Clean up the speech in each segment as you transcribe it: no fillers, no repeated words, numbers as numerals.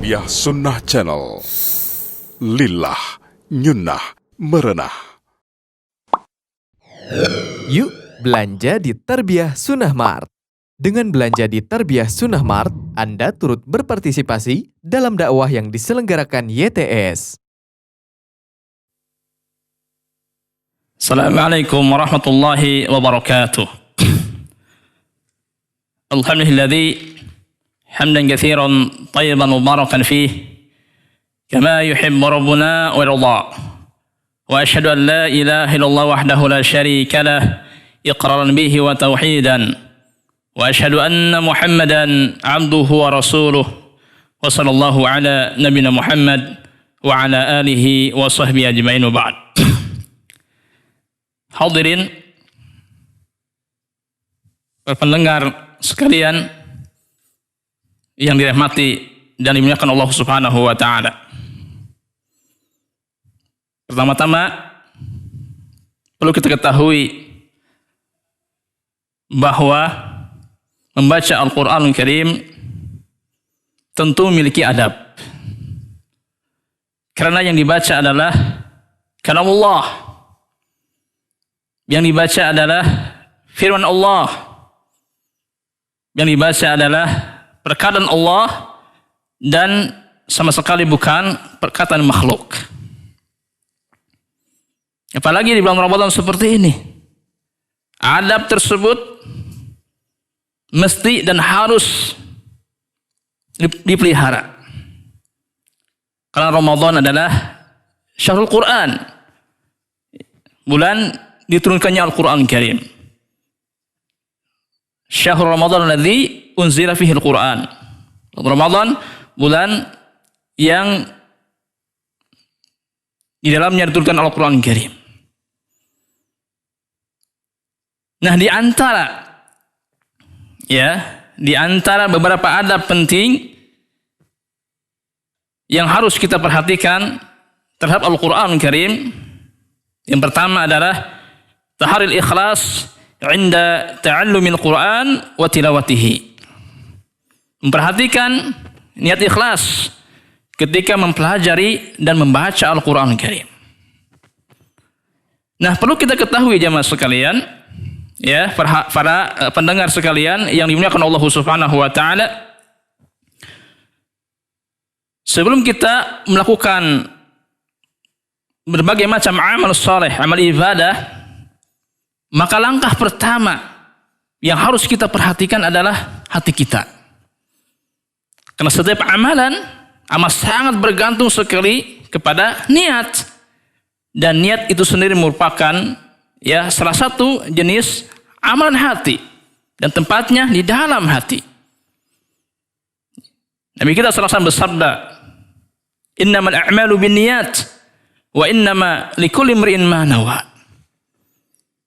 Tarbiyah Sunnah Channel. Lillah, nyunnah, merenah. Yuk belanja di Tarbiyah Sunnah Mart. Dengan belanja di Tarbiyah Sunnah Mart, Anda turut berpartisipasi dalam dakwah yang diselenggarakan YTS. Assalamualaikum warahmatullahi wabarakatuh. Alhamdulilladzi hamdan katsiran thayyiban mubarakan fih kama yuhibbu rabbuna wa yarda. Wa asyhadu an la ilaha illallah wahdahu la syarika lah iqraran bihi wa tauhidan. Wa asyhadu anna Muhammadan abduhu wa rasuluh. Wa sallallahu ala nabiyina Muhammad wa ala alihi wa sahbihi ajma'in wa ba'd. Hadirin pendengar sekalian yang dirahmati dan dimuliakan Allah Subhanahu wa taala. Pertama-tama perlu kita ketahui bahwa membaca Al-Qur'anul Karim tentu memiliki adab. Karena yang dibaca adalah kalamullah. Yang dibaca adalah firman Allah. Yang dibaca adalah perkataan Allah dan sama sekali bukan perkataan makhluk. Apalagi di bulan Ramadan seperti ini. Adab tersebut mesti dan harus dipelihara. Karena Ramadan adalah syahrul Quran. Bulan diturunkannya Al-Quran Karim. Syahrul Ramadan alladzi unzila fihi Al-Quran. Ramadan bulan yang di dalamnya diturunkan Al-Quran Karim. Nah, di antara beberapa adab penting yang harus kita perhatikan terhadap Al-Quran Karim, yang pertama adalah taharil ikhlas 'inda ta'allumil Qur'an wa tilawatihi. Memperhatikan niat ikhlas ketika mempelajari dan membaca Al-Qur'an Karim. Nah, perlu kita ketahui jamaah sekalian, ya, para pendengar sekalian yang dimuliakan Allah Subhanahu wa taala, sebelum kita melakukan berbagai macam amal saleh, amal ibadah, maka langkah pertama yang harus kita perhatikan adalah hati kita. Karena setiap amalan amat sangat bergantung sekali kepada niat. Dan niat itu sendiri merupakan salah satu jenis amalan hati. Dan tempatnya di dalam hati. Nabi kita SAW bersabda, "Innamal a'malu binniyat wa innama likulli imri'in ma nawa."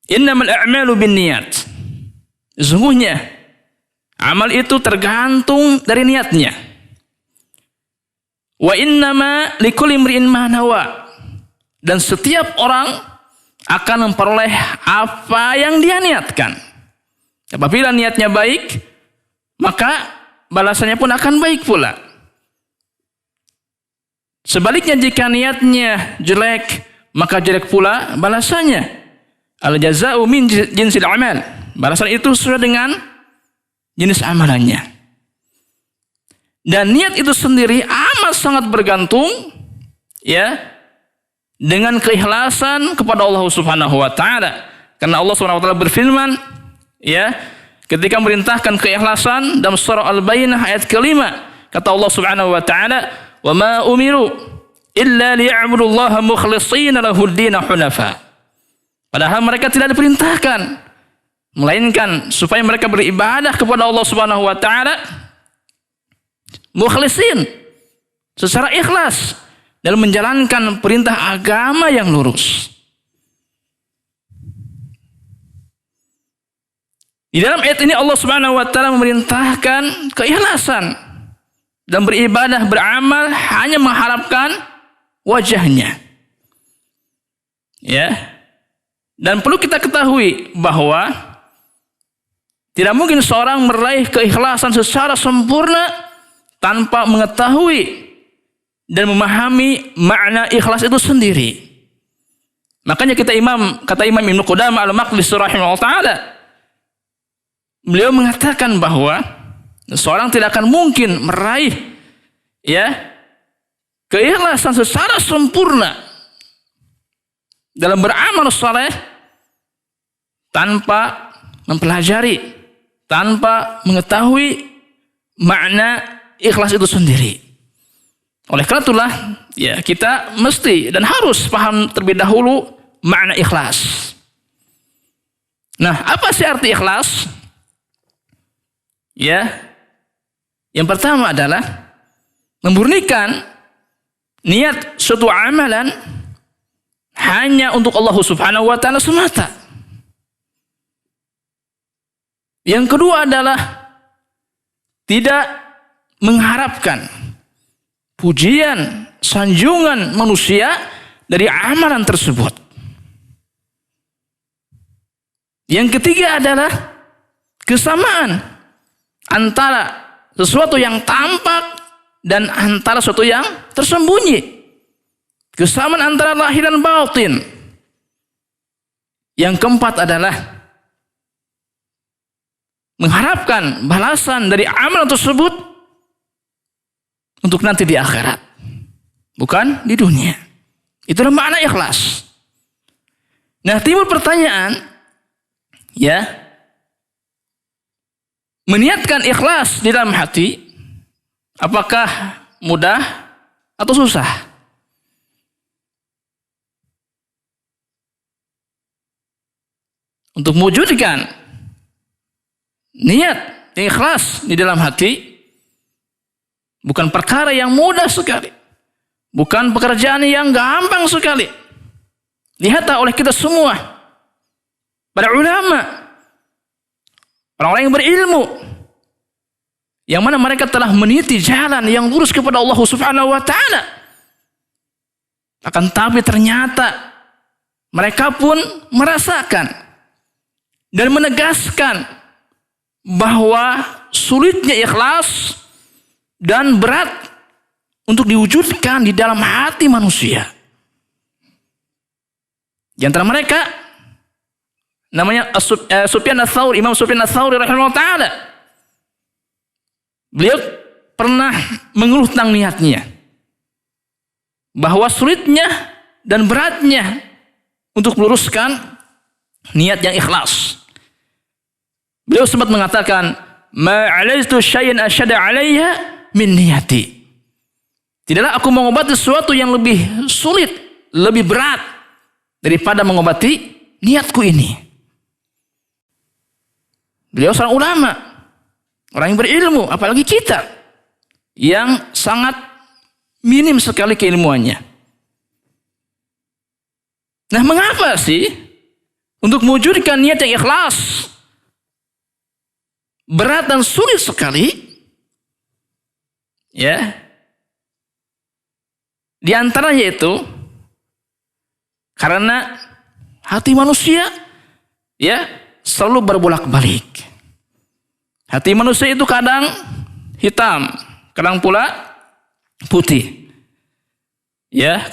Innamal a'malu binniyat. Sesungguhnya amal itu tergantung dari niatnya. Wa innama likulli imri'in ma nawa. Dan setiap orang akan memperoleh apa yang dia niatkan. Apabila niatnya baik, maka balasannya pun akan baik pula. Sebaliknya jika niatnya jelek, maka jelek pula balasannya. Al-jaza'u min jinsil amal. Balasan itu sesuai dengan jenis amalannya. Dan niat itu sendiri amat sangat bergantung dengan keikhlasan kepada Allah Subhanahu wa taala. Karena Allah Subhanahu wa taala berfirman ketika merintahkan keikhlasan dalam surah Al-Bayyinah ayat ke-5, kata Allah Subhanahu wa taala, "Wa ma umiru illa liya'budullaha mukhlishina lahud-din hunafa." Padahal mereka tidak diperintahkan melainkan supaya mereka beribadah kepada Allah Subhanahu wa taala mukhlisin, secara ikhlas dalam menjalankan perintah agama yang lurus. Di dalam ayat ini Allah Subhanahu wa taala memerintahkan keikhlasan dan beribadah, beramal hanya mengharapkan wajahnya. Dan perlu kita ketahui bahwa tidak mungkin seorang meraih keikhlasan secara sempurna tanpa mengetahui dan memahami makna ikhlas itu sendiri. Makanya kata Imam Ibnu Qudamah Al-Maqdisi rahimahullah taala, beliau mengatakan bahwa seorang tidak akan mungkin meraih keikhlasan secara sempurna dalam beramal saleh tanpa mempelajari, tanpa mengetahui makna ikhlas itu sendiri. Oleh karena itulah kita mesti dan harus paham terlebih dahulu makna ikhlas. Nah, apa sih arti ikhlas? Yang pertama adalah memurnikan niat suatu amalan hanya untuk Allah Subhanahu wa taala semata. Yang kedua adalah tidak mengharapkan pujian, sanjungan manusia dari amalan tersebut. Yang ketiga adalah kesamaan antara sesuatu yang tampak dan antara sesuatu yang tersembunyi. Kesamaan antara lahir dan batin. Yang keempat adalah mengharapkan balasan dari amalan tersebut untuk nanti di akhirat, bukan di dunia. Itulah makna ikhlas. Nah, timbul pertanyaan, meniatkan ikhlas di dalam hati, apakah mudah atau susah? Untuk mewujudkan niat yang ikhlas di dalam hati bukan perkara yang mudah sekali. Bukan pekerjaan yang gampang sekali. Lihatlah oleh kita semua, para ulama, orang-orang yang berilmu, yang mana mereka telah meniti jalan yang lurus kepada Allah Subhanahu wa taala. Akan tapi ternyata mereka pun merasakan dan menegaskan bahwa sulitnya ikhlas dan berat untuk diwujudkan di dalam hati manusia. Di antara mereka namanya Sufyan Ats-Tsauri, Imam Sufyan Ats-Tsauri rahimahullah taala. Beliau pernah mengeluh tentang niatnya, bahwa sulitnya dan beratnya untuk meluruskan niat yang ikhlas. Beliau sempat mengatakan, "Ma 'alaitu syai'an asyadda 'alayya min niyati." Tidaklah aku mengobati sesuatu yang lebih sulit, lebih berat daripada mengobati niatku ini. Beliau seorang ulama, orang yang berilmu, apalagi kita yang sangat minim sekali keilmuannya. Nah, mengapa sih untuk mewujudkan niat yang ikhlas berat dan sulit sekali? Di antaranya itu karena hati manusia selalu berbolak-balik. Hati manusia itu kadang hitam, kadang pula putih.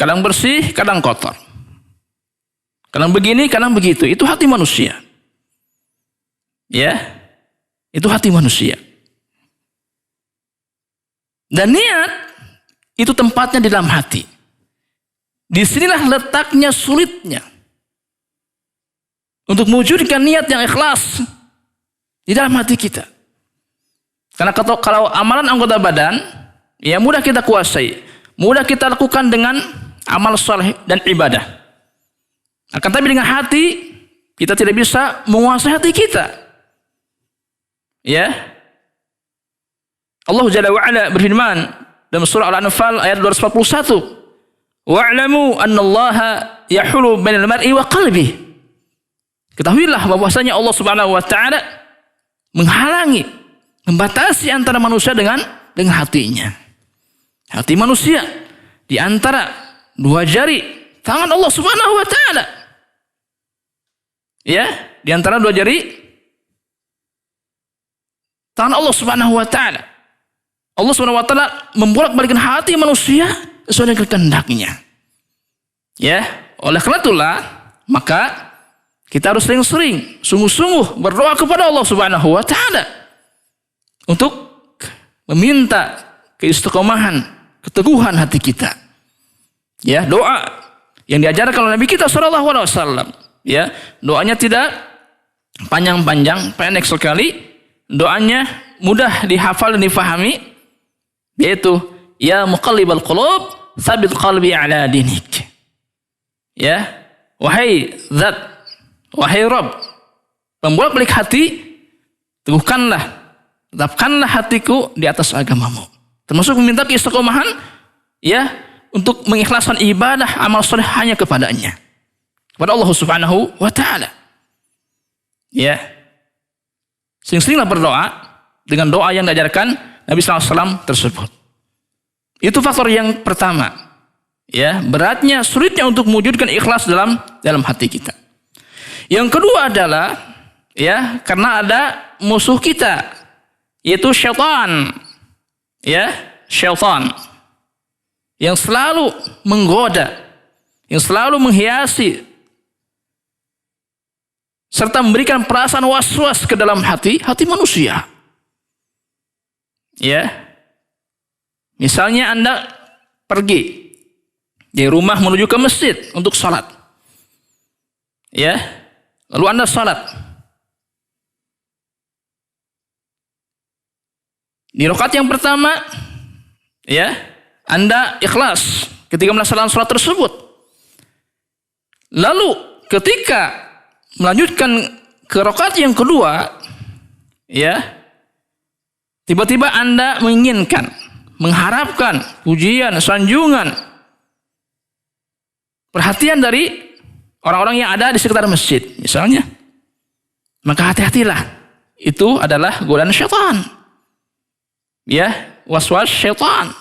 Kadang bersih, kadang kotor. Kadang begini, kadang begitu. Itu hati manusia. Itu hati manusia. Dan niat itu tempatnya di dalam hati. Disinilah letaknya sulitnya untuk mewujudkan niat yang ikhlas di dalam hati kita. Karena kalau amalan anggota badan, mudah kita kuasai, mudah kita lakukan dengan amal saleh dan ibadah. Akan tapi dengan hati, kita tidak bisa menguasai hati kita. Allah Jalla wa'ala berfirman dalam surah Al-Anfal ayat 241, "Wa'lamu annallaha yahulu bainal mar'i wa qalbi." Ketahuilah bahwasanya Allah Subhanahu wa taala menghalangi, membatasi antara manusia dengan hatinya. Hati manusia di antara dua jari tangan Allah Subhanahu wa taala. Di antara dua jari tangan Allah Subhanahu wa taala. Allah Subhanahu wa taala membolak-balikkan hati manusia sesuai dengan kehendaknya. Ya, oleh karena itulah maka kita harus sering-sering sungguh-sungguh berdoa kepada Allah Subhanahu wa taala untuk meminta keistiqomahan, keteguhan hati kita. Ya, doa yang diajarkan oleh Nabi kita sallallahu alaihi wasallam. Ya, doanya tidak panjang-panjang, pendek sekali. Doanya mudah dihafal dan difahami, yaitu ya muqallibal qulub, tsabit qalbi ala dinik. Ya, wahai zat, wahai Rabb, pembolak-balik hati, teguhkanlah, tetapkanlah hatiku di atas agamamu. Termasuk meminta keistiqomahan, ya, untuk mengikhlaskan ibadah amal soleh hanya kepadanya, kepada Allah Subhanahu wa taala. Ya, sering-seringlah berdoa dengan doa yang diajarkan Nabi SAW tersebut. Itu faktor yang pertama. Ya, beratnya, sulitnya untuk mewujudkan ikhlas dalam hati kita. Yang kedua adalah, ya, karena ada musuh kita, yaitu syaitan. Ya, syaitan yang selalu menggoda, yang selalu menghiasi serta memberikan perasaan was-was ke dalam hati manusia. Ya, misalnya Anda pergi dari rumah menuju ke masjid untuk sholat. Ya, lalu Anda sholat. Di rakaat yang pertama, ya, Anda ikhlas ketika melaksanakan sholat tersebut. Lalu ketika melanjutkan ke rakaat yang kedua, ya, tiba-tiba Anda menginginkan, mengharapkan pujian, sanjungan, perhatian dari orang-orang yang ada di sekitar masjid, misalnya. Maka hati-hatilah, itu adalah godaan syaitan. Ya, waswas syaitan.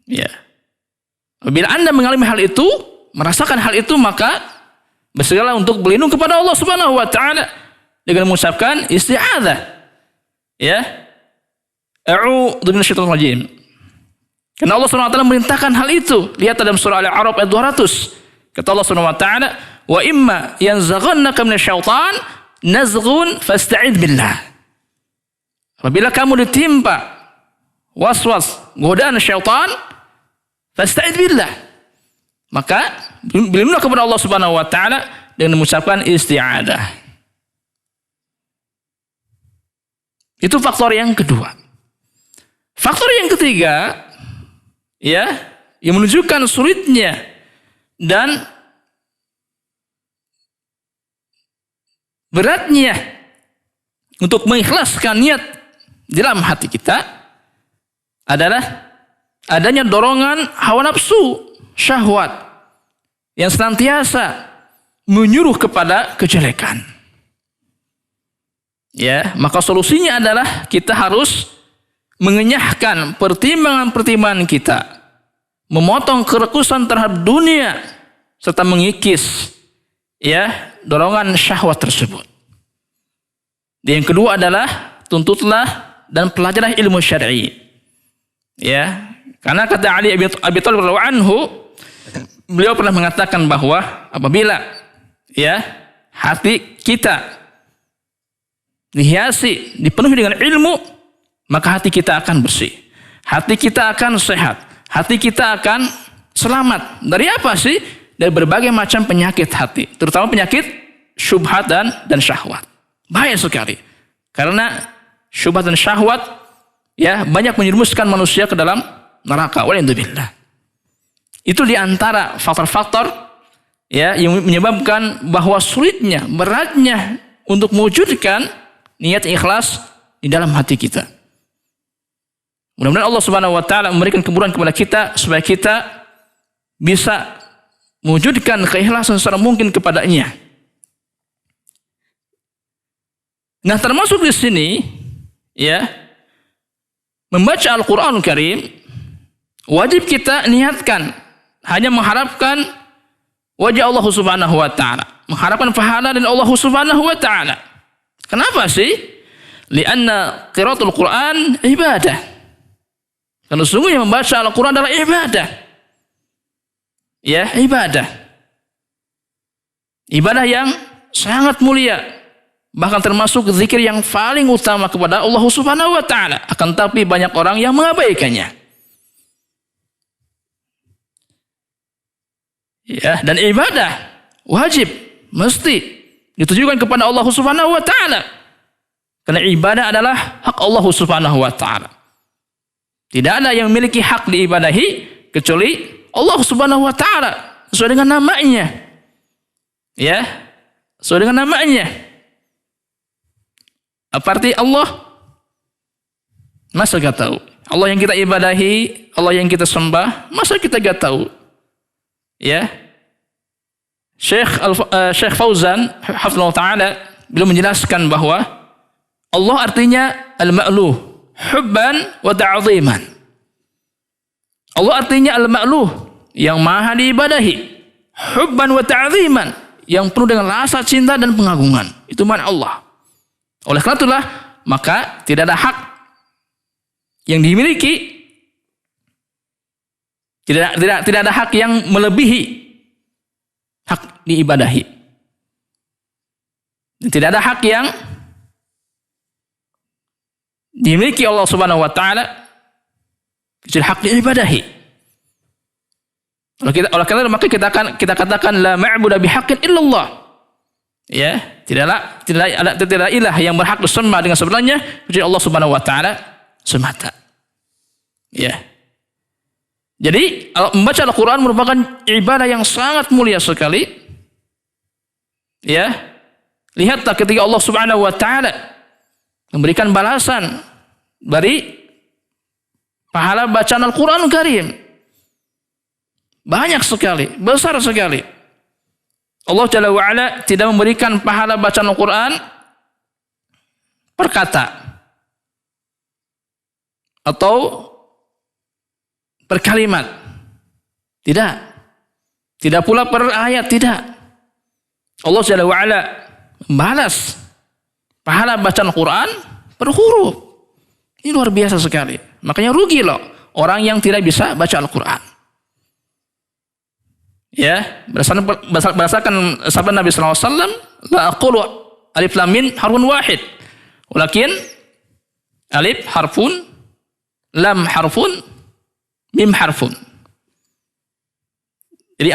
Ya. Bila Anda mengalami hal itu, merasakan hal itu, maka bersegeralah untuk berlindung kepada Allah Subhanahu wa taala dengan mengucapkan isti'adzah. Ya. A'udzu minasyaitonir rajim. Karena Allah Subhanahu wa taala merintahkan hal itu. Lihat dalam surah Al-A'raf ayat 200. Kata Allah Subhanahu wa taala, "Wa imma yanzaghannaka minasyaitan nazghun fasta'id billah." Apabila kamu ditimpa was-was, godaan syaitan, fasta'id billah, maka berlindunglah kepada Allah Subhanahu wa taala dengan mengucapkan isti'adzah. Itu faktor yang kedua. Faktor yang ketiga, ya, yang menunjukkan sulitnya dan beratnya untuk mengikhlaskan niat di dalam hati kita adalah adanya dorongan hawa nafsu, syahwat yang senantiasa menyuruh kepada kejelekan. Ya, maka solusinya adalah kita harus mengenyahkan pertimbangan-pertimbangan kita, memotong kerekusan terhadap dunia serta mengikis, ya, dorongan syahwat tersebut. Dan yang kedua adalah tuntutlah dan pelajarilah ilmu syar'i. Ya, karena kata Ali bin Abi Thalib radhiyallahu anhu, beliau pernah mengatakan bahwa apabila, ya, hati kita dihiasi, dipenuhi dengan ilmu, maka hati kita akan bersih, hati kita akan sehat, hati kita akan selamat. Dari apa sih? Dari berbagai macam penyakit hati, terutama penyakit syubhat dan syahwat. Bahaya sekali, karena syubhat dan syahwat, ya, banyak menyerumuskan manusia ke dalam neraka. Walhamdulillah. Itu diantara faktor-faktor, ya, yang menyebabkan bahwa sulitnya, beratnya untuk mewujudkan niat ikhlas di dalam hati kita. Mudah-mudahan Allah Subhanahu wa taala memberikan kemudahan kepada kita supaya kita bisa mewujudkan keikhlasan secara mungkin kepadanya. Nah, termasuk di sini, ya, membaca Al-Quranul Karim wajib kita niatkan hanya mengharapkan wajah Allah Subhanahu wa taala, mengharapkan pahala dari Allah Subhanahu wa taala. Kenapa sih? Lianna qiraatul Quran ibadah. Karena sesungguhnya membaca Al-Quran adalah ibadah. Ya, ibadah. Ibadah yang sangat mulia. Bahkan termasuk zikir yang paling utama kepada Allah Subhanahu wa taala. Akan tapi banyak orang yang mengabaikannya. Ya, dan ibadah wajib, mesti ditujukan kepada Allah Subhanahu wa taala. Karena ibadah adalah hak Allah Subhanahu wa taala. Tidak ada yang memiliki hak diibadahi kecuali Allah Subhanahu wa taala sesuai dengan namanya. Ya, sesuai dengan namanya. Apa arti Allah? Masa gak tahu? Allah yang kita ibadahi, Allah yang kita sembah, masa kita gak tahu? Ya, Syekh Fauzan hafizahullah taala beliau menjelaskan bahwa Allah artinya al-ma'luh, hubban wa ta'ziman. Allah artinya al-ma'luh, yang maha diibadahi, hubban wa ta'ziman, yang penuh dengan rasa cinta dan pengagungan. Itu makna Allah. Oleh karena itulah maka tidak ada hak yang dimiliki, tidak ada hak yang melebihi hak diibadahi. Tidak ada hak yang dimiliki Allah Subhanahu wa taala kecuali hak diibadahi. Oleh karena maka kita katakan la ma'budu bihaqqin illallah. Ya, tidak ilah yang berhak disembah dengan sebenarnya kecuali Allah Subhanahu wa taala semata. Ya. Jadi membaca Al-Quran merupakan ibadah yang sangat mulia sekali. Ya, lihatlah ketika Allah Subhanahu Wa Taala memberikan balasan dari pahala bacaan Al-Quran Karim, banyak sekali, besar sekali. Allah Jalla wa Ala tidak memberikan pahala bacaan Al-Quran per kata atau per kalimat, tidak pula per ayat, tidak. Allah Jalla wa Ala membalas pahala bacaan Al-Quran per huruf. Ini luar biasa sekali. Makanya rugi loh orang yang tidak bisa baca Al-Quran. Ya, berdasarkan sabda Nabi SAW, la aqulu alif lam mim harfun wahid, walakin alif harfun, lam harfun, mim harfun. Jadi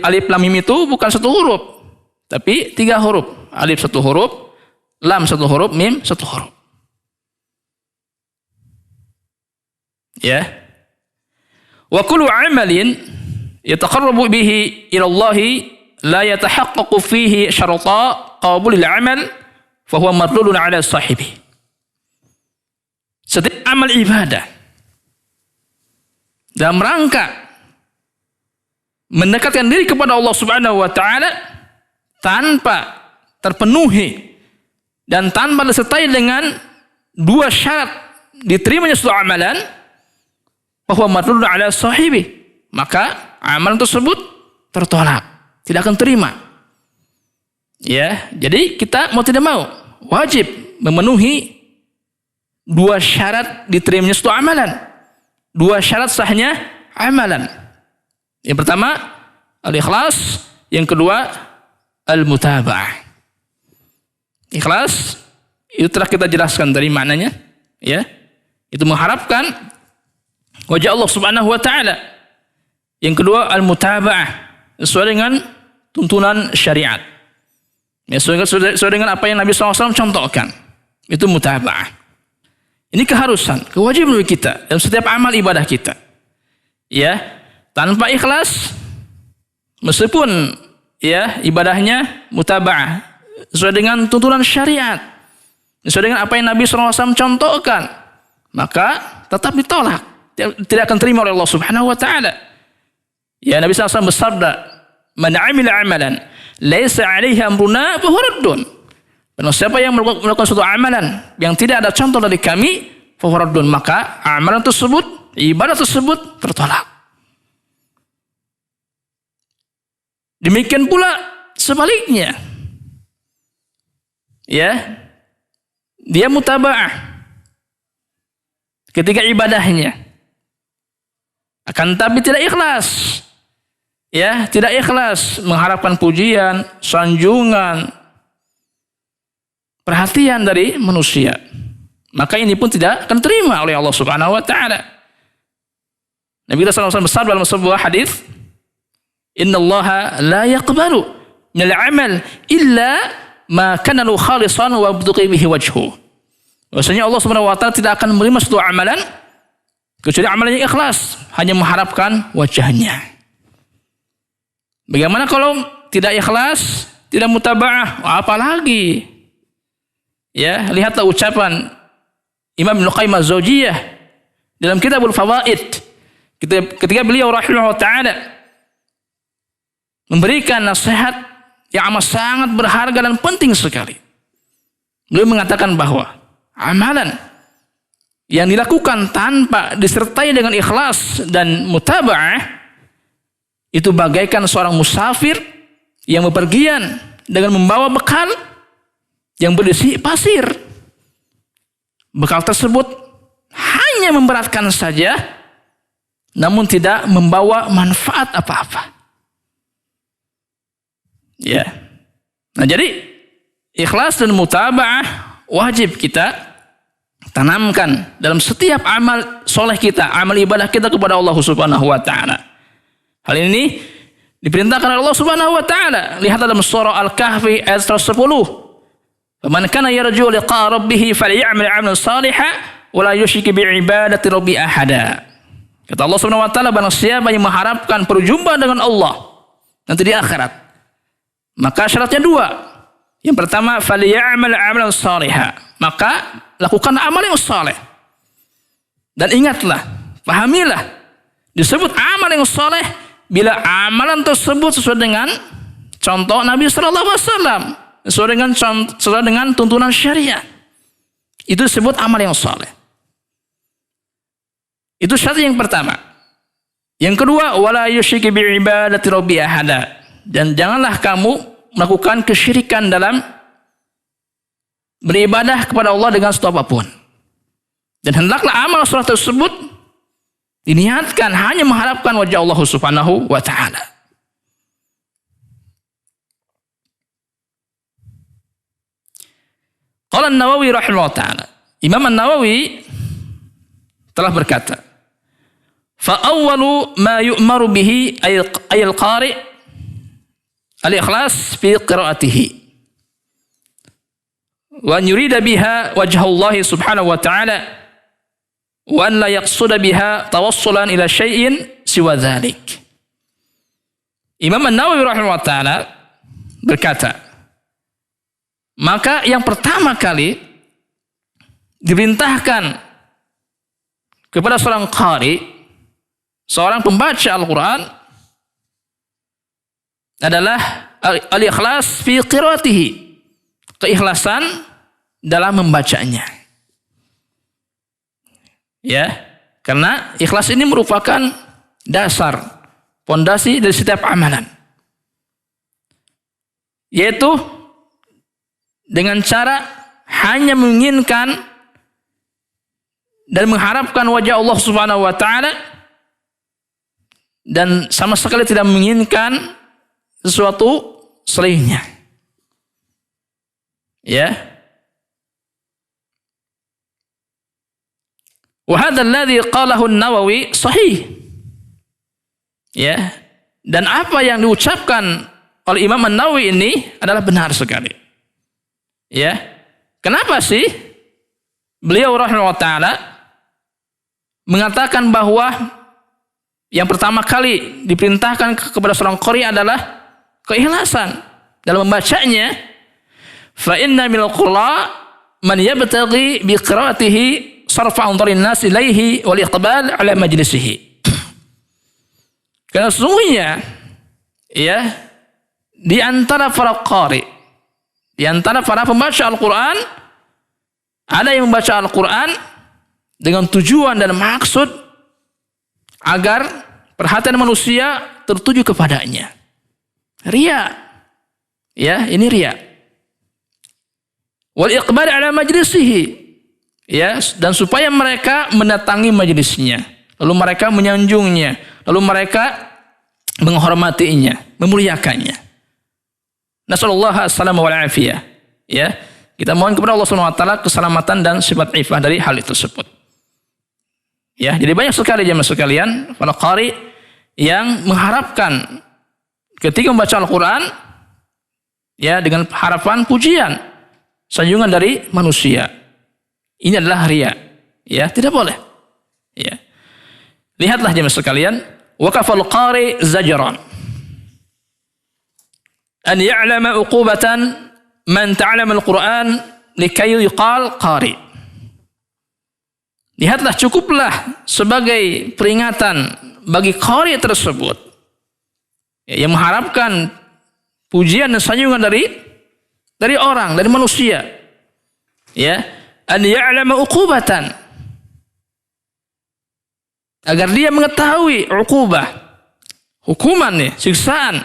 alif lam mim itu bukan satu huruf, tapi 3 huruf. Alif 1 huruf, lam 1 huruf, mim 1 huruf. Ya. Wa kullu amalin yataqarrabu bihi ila Allah la yatahaqqaqu fihi syarata qabulil amal fa huwa mardudun ala sahibi. Setiap amal ibadah dalam rangka mendekatkan diri kepada Allah Subhanahu wa taala tanpa terpenuhi dan tanpa disertai dengan 2 syarat diterimanya suatu amalan, bahwa mardudun ala sahibi, maka amalan tersebut tertolak, tidak akan terima. Ya, jadi kita mau tidak mau wajib memenuhi 2 syarat diterimanya suatu amalan. 2 syarat sahnya amalan. Yang pertama al-ikhlas, yang kedua al-mutaba'ah. Ikhlas itu telah kita jelaskan dari maknanya, ya. Itu mengharapkan wajah Allah Subhanahu wa taala. Yang kedua al-mutaba'ah, sesuai dengan tuntunan syariat. Ya, sesuai dengan apa yang Nabi SAW contohkan. Itu mutaba'ah. Ini keharusan, kewajiban bagi kita dalam setiap amal ibadah kita. Ya, tanpa ikhlas, meskipun ya ibadahnya mutaba'ah, sesuai dengan tuntunan syariat, sesuai dengan apa yang Nabi SAW contohkan, maka tetap ditolak, tidak akan terima oleh Allah Subhanahu wa taala. Ya, Nabi SAW bersabda, "Man 'amila 'amalan laisa 'alaihi amruna fa huwa raddun." Barang siapa yang melakukan suatu amalan yang tidak ada contoh dari kami, fa huwa raddun, maka amalan tersebut, ibadah tersebut tertolak. Demikian pula sebaliknya. Ya, dia mutaba'ah ketika ibadahnya, Akan tapi tidak ikhlas. Ya, tidak ikhlas mengharapkan pujian, sanjungan, perhatian dari manusia. Maka ini pun tidak akan terima oleh Allah Subhanahu wa taala. Nabi kita SAW bersabda dalam sebuah hadis, "Innallaha la yaqbalu minal amal illa ma kana lahu khalisan wa yabtaghi bihi wajhu." Bahwasanya Allah Subhanahu wa taala tidak akan menerima suatu amalan kecuali amalan yang ikhlas, hanya mengharapkan wajahnya. Bagaimana kalau tidak ikhlas, tidak mutaba'ah, apa lagi? Ya, lihatlah ucapan Imam Ibnu Qayyim Az-Zawjiyah dalam Kitabul Fawaid ketika beliau rahimahullah taala memberikan nasihat yang amat sangat berharga dan penting sekali. Beliau mengatakan bahwa amalan yang dilakukan tanpa disertai dengan ikhlas dan mutaba'ah itu bagaikan seorang musafir yang bepergian dengan membawa bekal yang berisi pasir. Bekal tersebut hanya memberatkan saja, namun tidak membawa manfaat apa-apa. Ya. Nah, jadi ikhlas dan mutaba'ah wajib kita tanamkan dalam setiap amal soleh kita, amal ibadah kita kepada Allah Subhanahu wa taala. Hal ini diperintahkan oleh Allah Subhanahu wa taala. Lihat dalam surah Al-Kahfi ayat 110. "Faman kana yarju liqa'a rabbih falyamal 'amalan shalihan wa la yusyrik bi'ibadati rabbih ahada." Kata Allah Subhanahu wa taala, barang siapa yang mengharapkan perjumpaan dengan Allah nanti di akhirat, maka syaratnya dua. Yang pertama, falyamal 'amalan shalihan. Maka lakukan amal yang saleh. Dan ingatlah, pahamilah, disebut amal yang saleh bila amalan tersebut sesuai dengan contoh Nabi sallallahu alaihi wasallam, sesuai dengan tuntunan syariat. Itu disebut amal yang saleh. Itu syarat yang pertama. Yang kedua, wala yusyrik bi'ibadati rabbi ahada. Dan janganlah kamu melakukan kesyirikan dalam beribadah kepada Allah dengan sesuatu apapun. Dan hendaklah amal salat tersebut diniatkan hanya mengharapkan wajah Allah Subhanahu wa taala. Qala An-Nawawi rahimahullah taala. Imam An-Nawawi telah berkata, "Fa awwalu ma yu'maru bihi ay al-qari' al-ikhlas fi qira'atihi wa an yurida biha wajha Allah Subhanahu wa taala wa an la yaqsuda biha tawassulan ila syai'in siwa dzalik." Imam An-Nawawi rahimahullah taala berkata, maka yang pertama kali diperintahkan kepada seorang qari, seorang pembaca Al-Qur'an, adalah al-ikhlas fi qiraatihi, keikhlasan dalam membacanya. Ya, karena ikhlas ini merupakan dasar, pondasi dari setiap amalan. Yaitu dengan cara hanya menginginkan dan mengharapkan wajah Allah Subhanahu wa taala dan sama sekali tidak menginginkan sesuatu selainnya. Ya. Wa hadzal ladzi qalahu An-Nawawi sahih. Ya. Dan apa yang diucapkan oleh Imam An-Nawawi ini adalah benar sekali. Ya. Kenapa sih beliau rahimahullah taala mengatakan bahwa yang pertama kali diperintahkan kepada seorang qari adalah keikhlasan dalam membacanya? Fa inna minal qurra man yabtaghi bi qiraatihi sarfa anzarin nas ilaihi wal iqbal ala majlisihi. Karena sesungguhnya ya, di antara para qari, di antara para pembaca Al-Qur'an, ada yang membaca Al-Qur'an dengan tujuan dan maksud agar perhatian manusia tertuju kepadanya. Riya. Ya, ini riya. Wal iqbal ala majlisihi. Ya, dan supaya mereka mendatangi majelisnya. lalu mereka menyanjungnya, lalu mereka menghormatinya, memuliakannya. Nasallallahu assalamu wal afiyah. Ya, kita mohon kepada Allah Subhanahu wa taala keselamatan dan sifat ifah dari hal itu tersebut. Ya, jadi banyak sekali jemaah sekalian para qari yang mengharapkan ketika membaca Al-Qur'an ya dengan harapan pujian, sanjungan dari manusia. Ini adalah riya. Ya, tidak boleh. Ya. Lihatlah jemaah sekalian, waqafal qari zajran an ya'lama uqubatan man ta'allama al-Qur'an likay yuqal qari. Lihatlah, cukuplah sebagai peringatan bagi qari tersebut yang mengharapkan pujian dan sanjungan dari orang, dari manusia. Ya, an ya'lama uqubatan, agar dia mengetahui uqubah, hukuman nih, siksaan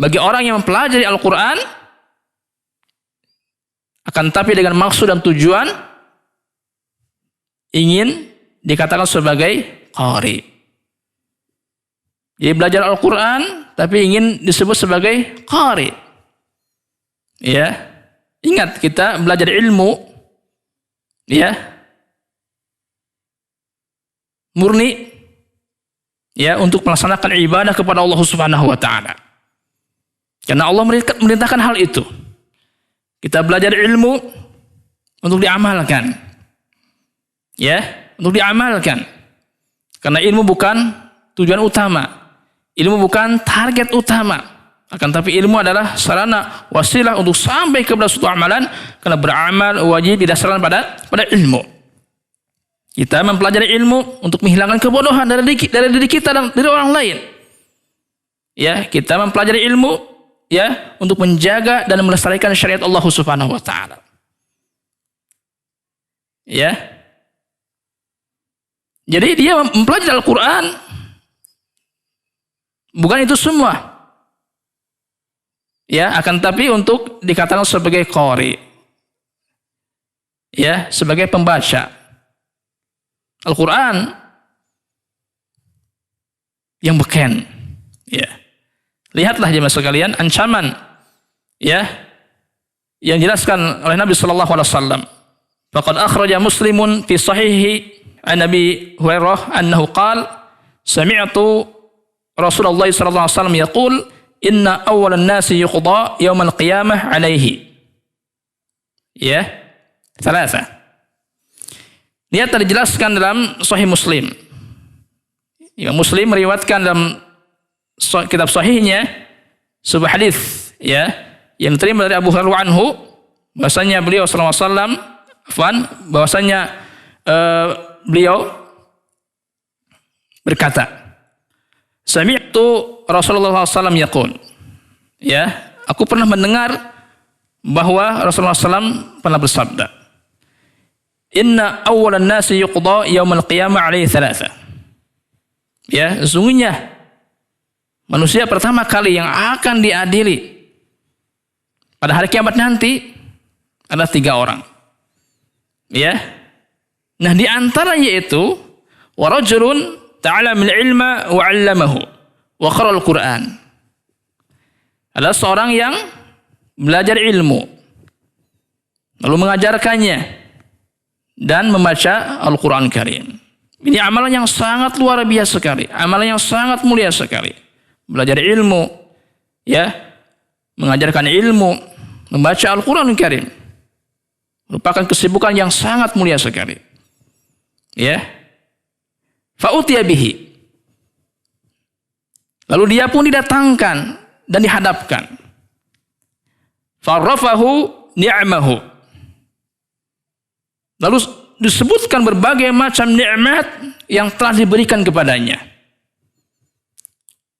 bagi orang yang mempelajari Al-Qur'an, akan tapi dengan maksud dan tujuan ingin dikatakan sebagai qari. Jadi belajar Al-Qur'an tapi ingin disebut sebagai qari. Ya. Ingat, kita belajar ilmu ya murni ya untuk melaksanakan ibadah kepada Allah Subhanahu wa taala. Karena Allah merintahkan hal itu. Kita belajar ilmu untuk diamalkan. Ya, untuk diamalkan. Karena ilmu bukan tujuan utama. Ilmu bukan target utama. Akan tapi ilmu adalah sarana, wasilah untuk sampai kepada suatu amalan. Karena beramal wajib didasarkan pada ilmu. Kita mempelajari ilmu untuk menghilangkan kebodohan dari diri kita dan dari orang lain. Ya, kita mempelajari ilmu ya untuk menjaga dan melestarikan syariat Allah Subhanahu wa taala. Ya. Jadi dia mempelajari Al-Qur'an bukan itu semua. Ya, akan tapi untuk dikatakan sebagai qari. Ya, sebagai pembaca Al-Qur'an yang beken. Ya. Lihatlah jemaah sekalian ancaman ya yang dijelaskan oleh Nabi sallallahu alaihi wasallam. Faqad akhraja Muslimun fi sahihi an Nabi Hurairah annahu qala sami'tu Rasulullah sallallahu alaihi wasallam yaqul inna awwalan nasi yuqda yaumal qiyamah alaihi. Ya. Thalatha. Lihat dijelaskan dalam Sahih Muslim. Imam Muslim meriwayatkan dalam kitab sahihnya sebuah hadis ya yang diterima dari Abu Hurairah anhu bahwasanya beliau sallallahu alaihi wasallam bahwasanya beliau berkata, sami'tu Rasulullah sallallahu alaihi wasallam yaqul, ya, aku pernah mendengar bahwa Rasulullah SAW pernah bersabda, inna awwalan nasi yuqda yaumal qiyamah alaihi thalatha. Ya, sesungguhnya manusia pertama kali yang akan diadili pada hari kiamat nanti adalah 3 orang. Ya. Nah, di antara yaitu wa rajulun ta'allama al-ilma wa 'allamahu wa qara al-Qur'an. Adalah seorang yang belajar ilmu lalu mengajarkannya dan membaca Al-Qur'an Karim. Ini amalan yang sangat luar biasa sekali, amalan yang sangat mulia sekali. Belajar ilmu, ya, mengajarkan ilmu, membaca Al-Quran Karim, merupakan kesibukan yang sangat mulia sekali. Ya, fa'utiya bihi. Lalu dia pun didatangkan dan dihadapkan. Farrafahu ni'mahu. Lalu disebutkan berbagai macam nikmat yang telah diberikan kepadanya.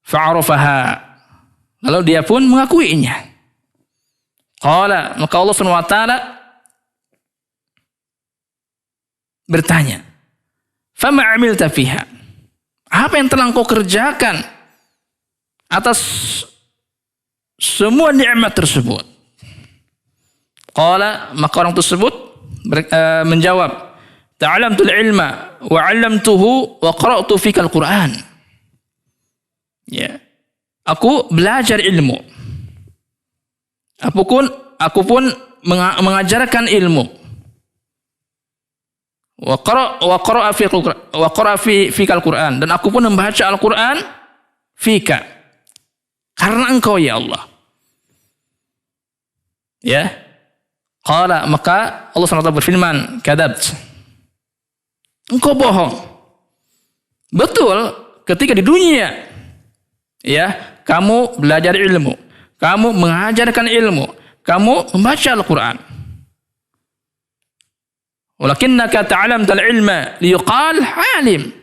Fa'arafaha. Lalu dia pun mengakuinya. Qala, maka Allah Subhanahu wa taala bertanya, "Fama 'amilta fiha?" Apa yang telah engkau kerjakan atas semua nikmat tersebut? Qala, maka orang tersebut menjawab, ta'allamtul ilma wa 'allamtuhu wa qara'tu fikal Qur'an. Ya. Aku belajar ilmu. Aku pun mengajarkan ilmu. Wa qara'a fikal Qur'an, dan aku pun membaca Al-Qur'an fika. Karena engkau ya Allah. Ya. Qala, maka Allah SWT berfirman, kadabt. Engkau bohong. Betul, ketika di dunia ya, kamu belajar ilmu, kamu mengajarkan ilmu, kamu membaca Al-Qur'an. Walakinnaka ta'alamtal ilma liyuqal alim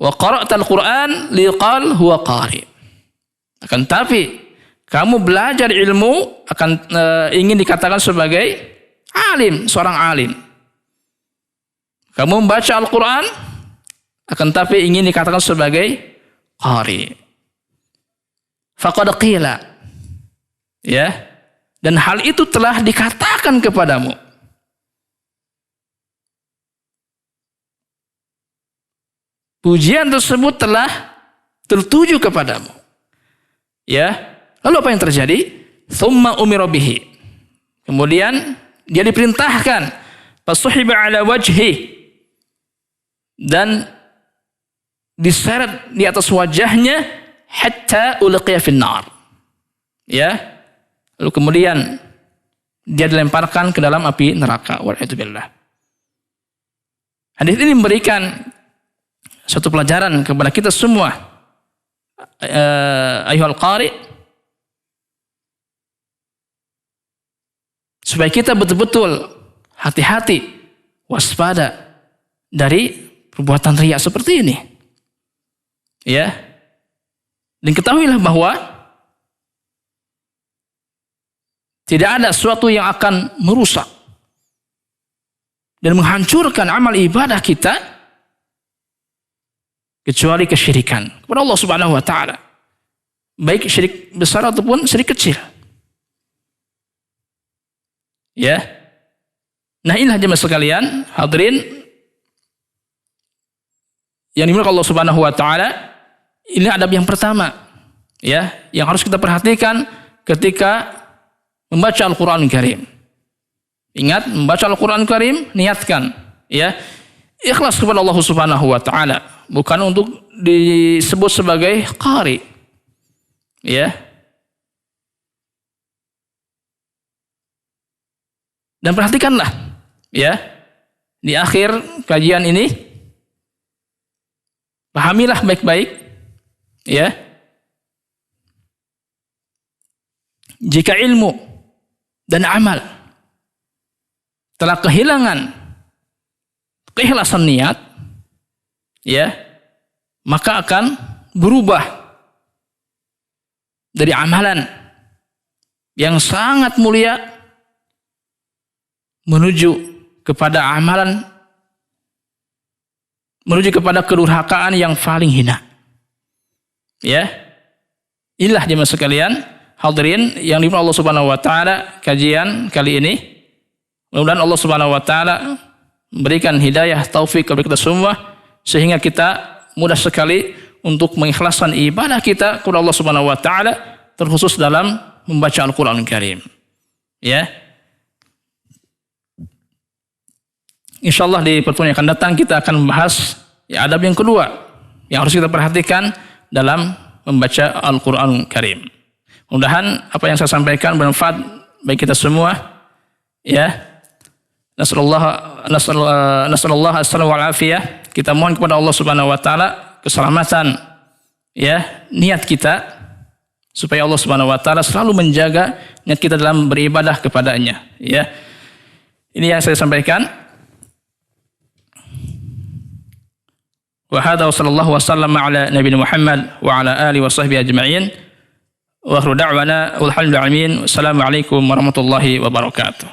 wa qara'tal Qur'an liyuqal huwa qari. Akan tapi kamu belajar ilmu akan ingin dikatakan sebagai alim, seorang alim. Kamu membaca Al-Quran akan tapi ingin dikatakan sebagai qari. Faqad qila. Ya. Dan hal itu telah dikatakan kepadamu. Pujian tersebut telah tertuju kepadamu. Ya. Lalu apa yang terjadi? Thumma umira bihi. Kemudian dia diperintahkan fasuhiba ala wajhi, dan diseret di atas wajahnya hatta ulqiya fin nar. Ya. Lalu kemudian dia dilemparkan ke dalam api neraka. Wal'iyadzubillah. Hadis ini memberikan suatu pelajaran kepada kita semua. Ayyuhal qari, supaya kita betul-betul hati-hati, waspada dari perbuatan riya seperti ini. Ya. Dan ketahuilah bahwa tidak ada sesuatu yang akan merusak dan menghancurkan amal ibadah kita kecuali kesyirikan kepada Allah Subhanahu wa taala. Baik syirik besar ataupun syirik kecil. Ya. Nah, inilah jemaah sekalian, hadirin yang dimuliakan Allah Subhanahu wa taala. Ini adab yang pertama, ya, yang harus kita perhatikan ketika membaca Al-Qur'an Karim. Ingat, membaca Al-Qur'an Karim, niatkan, ya, ikhlas kepada Allah Subhanahu wa taala, bukan untuk disebut sebagai qari. Ya. Dan perhatikanlah, ya, di akhir kajian ini, pahamilah baik-baik, ya, jika ilmu dan amal telah kehilangan keikhlasan niat, ya, maka akan berubah dari amalan yang sangat mulia menuju kepada amalan, menuju kepada kedurhakaan yang paling hina. Ya. Inilah jemaah sekalian, hadirin yang dimuliakan Allah Subhanahu wa taala, kajian kali ini. Mudah-mudahan Allah Subhanahu wa taala memberikan hidayah taufik kepada kita semua sehingga kita mudah sekali untuk mengikhlaskan ibadah kita kepada Allah Subhanahu wa taala, terkhusus dalam membaca Al-Qur'an Karim. Ya. Insyaallah di pertemuan yang akan datang kita akan membahas ya, adab yang kedua yang harus kita perhatikan dalam membaca Al-Qur'an Karim. Mudah-mudahan apa yang saya sampaikan bermanfaat bagi kita semua. Ya. Nasallallahu assalamu wal afiyah. Kita mohon kepada Allah Subhanahu wa taala keselamatan, ya, niat kita, supaya Allah Subhanahu wa taala selalu menjaga niat kita dalam beribadah kepadanya, ya. Ini yang saya sampaikan. Wa hadza wa sallallahu wasallam ala nabiyina Muhammad wa ala alihi wa sahbihi ajma'in. Wa akhiru da'wana walhamdulillahi alamin. Wassalamu alaikum warahmatullahi wabarakatuh.